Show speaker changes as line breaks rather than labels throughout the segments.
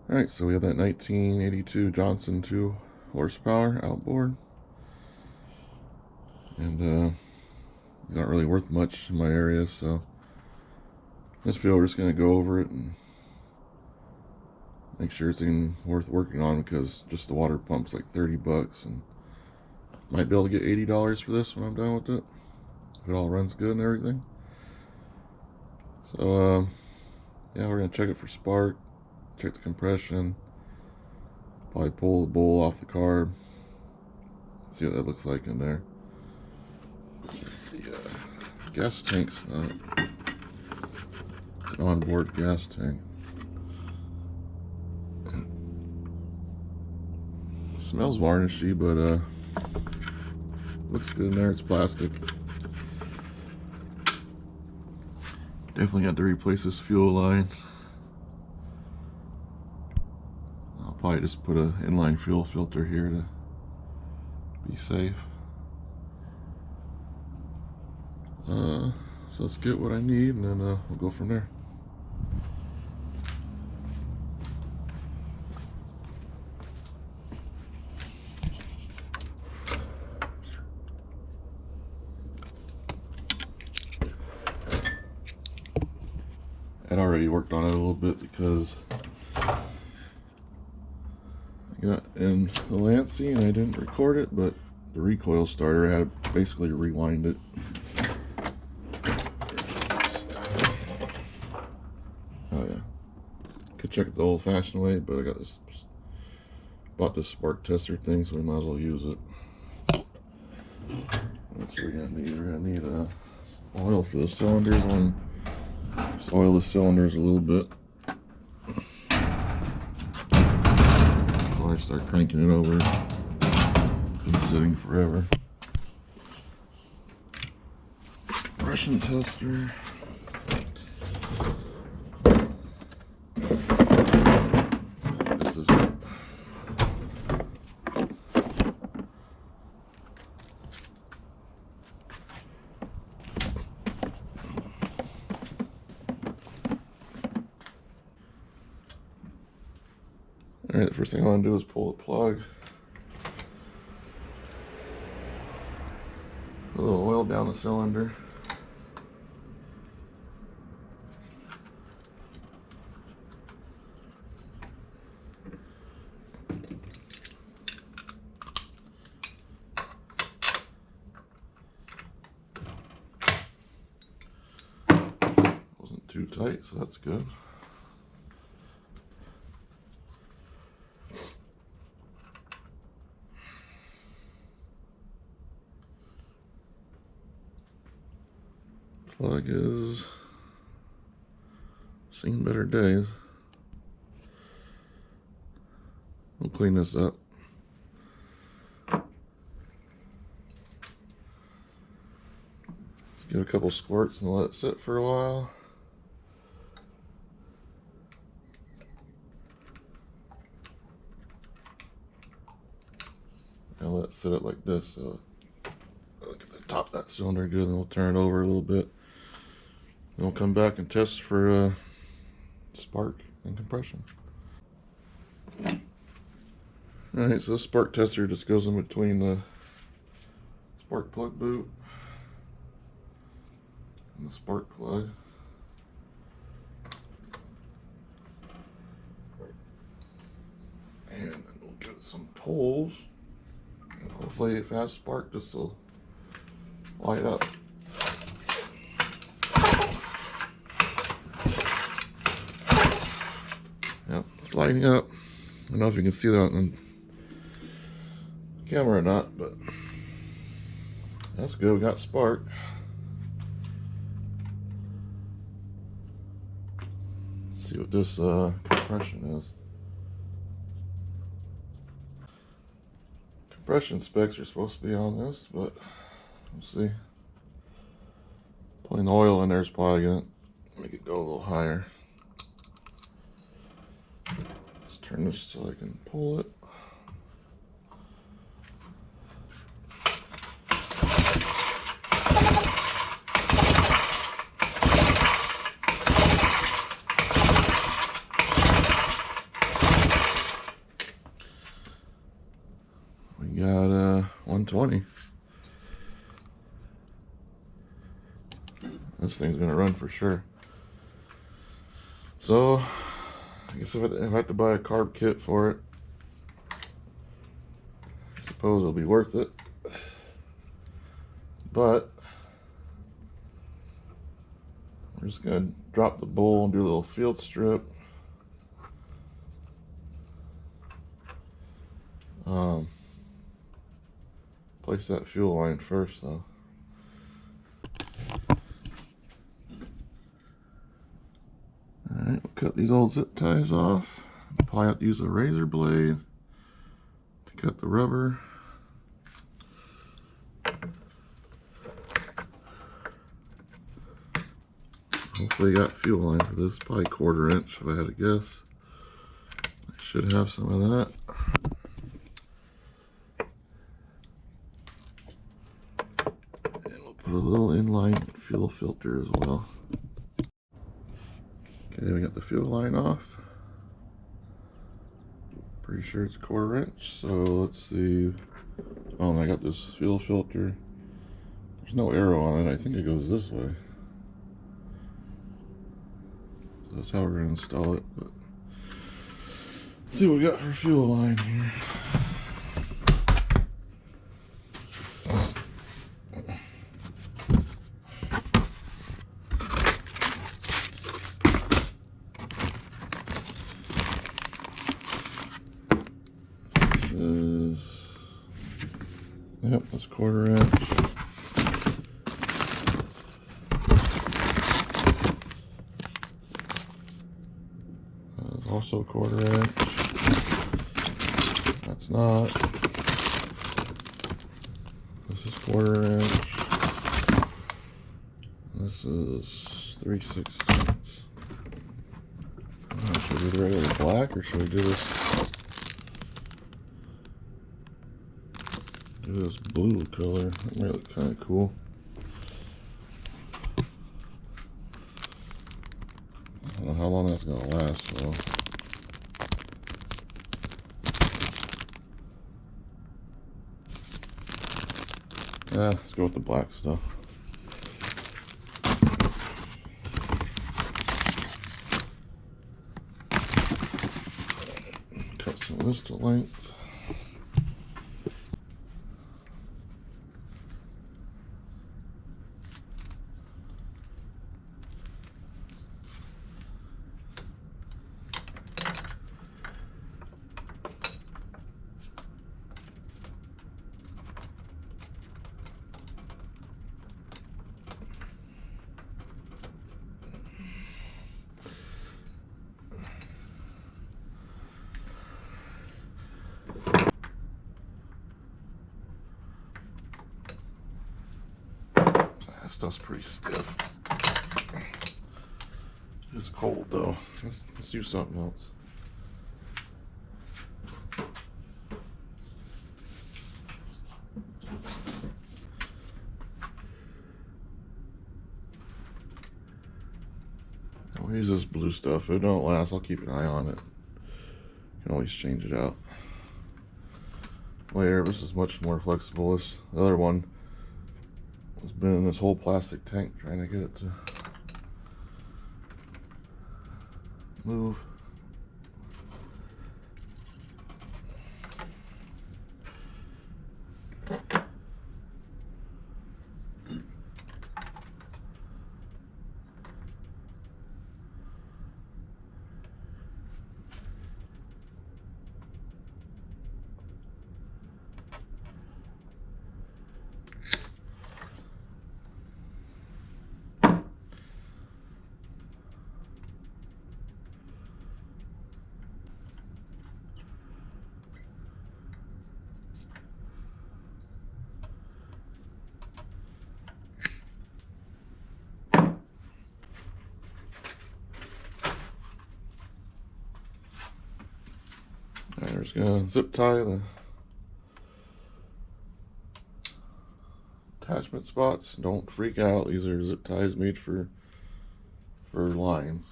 Alright, so we have that 1982 Johnson 2 horsepower outboard. And he's not really worth much in my area, so this video we're just going to go over it and make sure it's even worth working on, because just the water pump's like 30 bucks, and might be able to get $80 for this when I'm done with it, if it all runs good and everything. So yeah, we're going to check it for spark, check the compression, probably pull the bowl off the carb, see what that looks like in there. The gas tank's not, it's an onboard gas tank. It smells varnishy, but looks good in there. It's plastic. Definitely got to replace this fuel line. I'll probably just put an inline fuel filter here to be safe. So let's get what I need, and then we'll go from there. I'd already worked on it a little bit because I got in the Lancey and I didn't record it, but the recoil starter, I had to basically rewind it. Oh yeah, could check it the old-fashioned way, but I got this, bought this spark tester thing, so we might as well use it. That's what we're gonna need. We're gonna need oil for the cylinders. Just oil the cylinders a little bit before I start cranking it over. It's been sitting forever. Compression tester. This is it. Alright, the first thing I want to do is pull the plug. Put a little oil down the cylinder. Wasn't too tight, so that's good. Plug is seen better days. We'll clean this up. Let's give it a couple squirts and let it sit for a while. I'll let it sit up like this, so look at the top of that cylinder good, and we'll turn it over a little bit. Then we'll come back and test for spark and compression. Alright, so this spark tester just goes in between the spark plug boot and the spark plug. And then we'll give it some pulls. And hopefully if it has spark, this will light up. Yep, it's lighting up. I don't know if you can see that on camera or not, but that's good. We got spark. Let's see what this compression is. Compression specs are supposed to be on this, but we'll see. Putting oil in there is probably gonna make it go a little higher. Let's turn this so I can pull it. 120. This thing's gonna run for sure. So I guess if I have to buy a carb kit for it, I suppose it'll be worth it. But we're just gonna drop the bowl and do a little field strip. Place that fuel line first though. Alright, we'll cut these old zip ties off. Probably have to use a razor blade to cut the rubber. Hopefully got fuel line for this, probably 1/4 inch if I had to guess. I should have some of that. And we'll put a little inline fuel filter as well. Okay, we got the fuel line off. Pretty sure it's 1/4 inch, so let's see. Oh, and I got this fuel filter. There's no arrow on it. I think it goes this way. So that's how we're going to install it. But let's see what we got for fuel line here. Yep, that's 1/4 inch. That's also 1/4 inch. That's not. This is 1/4 inch. This is 3/16. Should we do the regular black or should we do this? Do this blue color. That might look kind of cool. I don't know how long that's gonna last though. Yeah, let's go with the black stuff. Cut some of this to length. That stuff's pretty stiff. It's cold though. Let's do something else. I'll use this blue stuff. If it don't last, I'll keep an eye on it. You can always change it out later. This is much more flexible. This the other one has been in this whole plastic tank trying to get it to move. Alright, we're just gonna zip tie the attachment spots. Don't freak out. These are zip ties made for lines.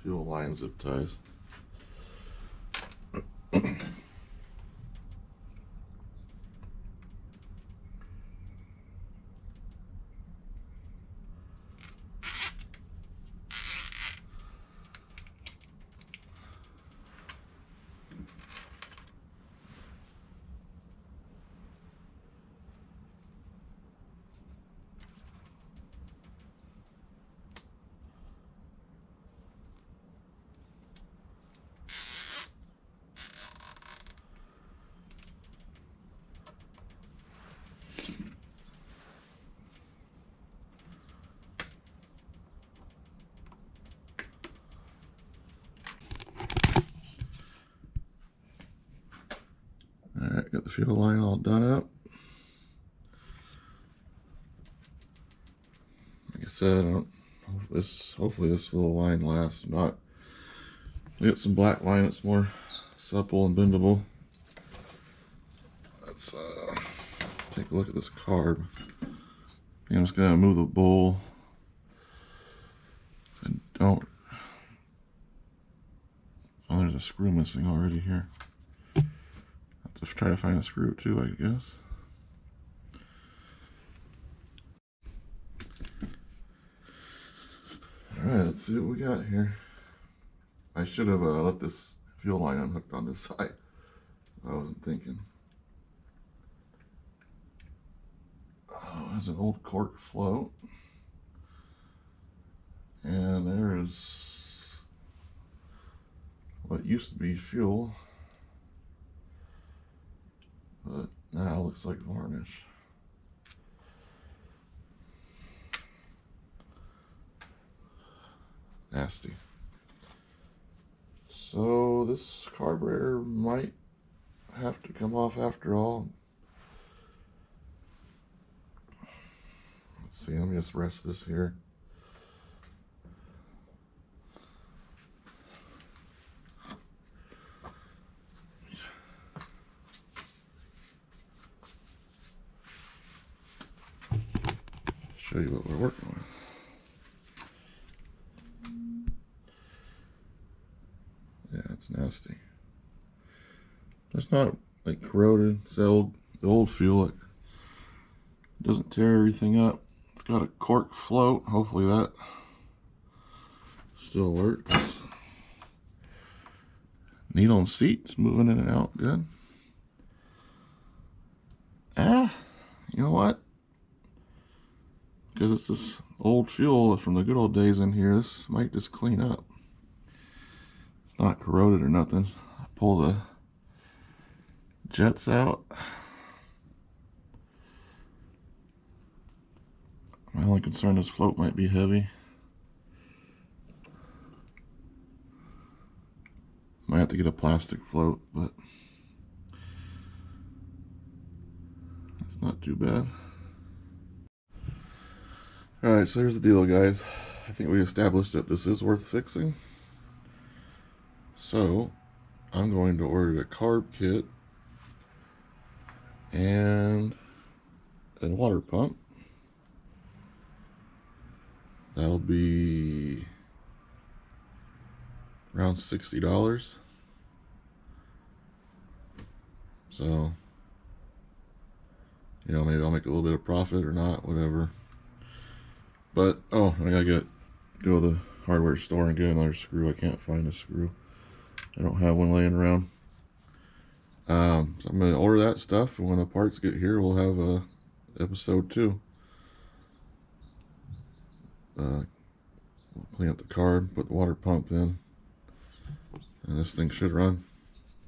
Fuel line zip ties. the fuel line all done up. Like I said, hopefully this little line lasts. If not, we get some black line that's more supple and bendable. Let's take a look at this carb. I'm just gonna move the bowl. Oh, there's a screw missing already here. I'll have to try to find a screw too, I guess. Alright, let's see what we got here. I should have left this fuel line unhooked on this side. I wasn't thinking. Oh, there's an old cork float. And there is what used to be fuel, but now looks like varnish. Nasty. So this carburetor might have to come off after all. Let's see, let me just rest this here. Show you what we're working with. Yeah, it's nasty. It's not like corroded. It's the old fuel. It doesn't tear everything up. It's got a cork float. Hopefully that still works. Needle and seat's moving in and out good. You know what? Because it's this old fuel from the good old days in here, this might just clean up. It's not corroded or nothing. I pull the jets out. My only concern, this float might be heavy. Might have to get a plastic float, but that's not too bad. Alright, so here's the deal, guys. I think we established that this is worth fixing. So, I'm going to order a carb kit and a water pump. That'll be around $60. So, you know, maybe I'll make a little bit of profit or not, whatever. But, oh, I gotta go to the hardware store and get another screw. I can't find a screw. I don't have one laying around. So I'm gonna order that stuff, and when the parts get here, we'll have episode 2. We'll clean up the carb, put the water pump in, and this thing should run.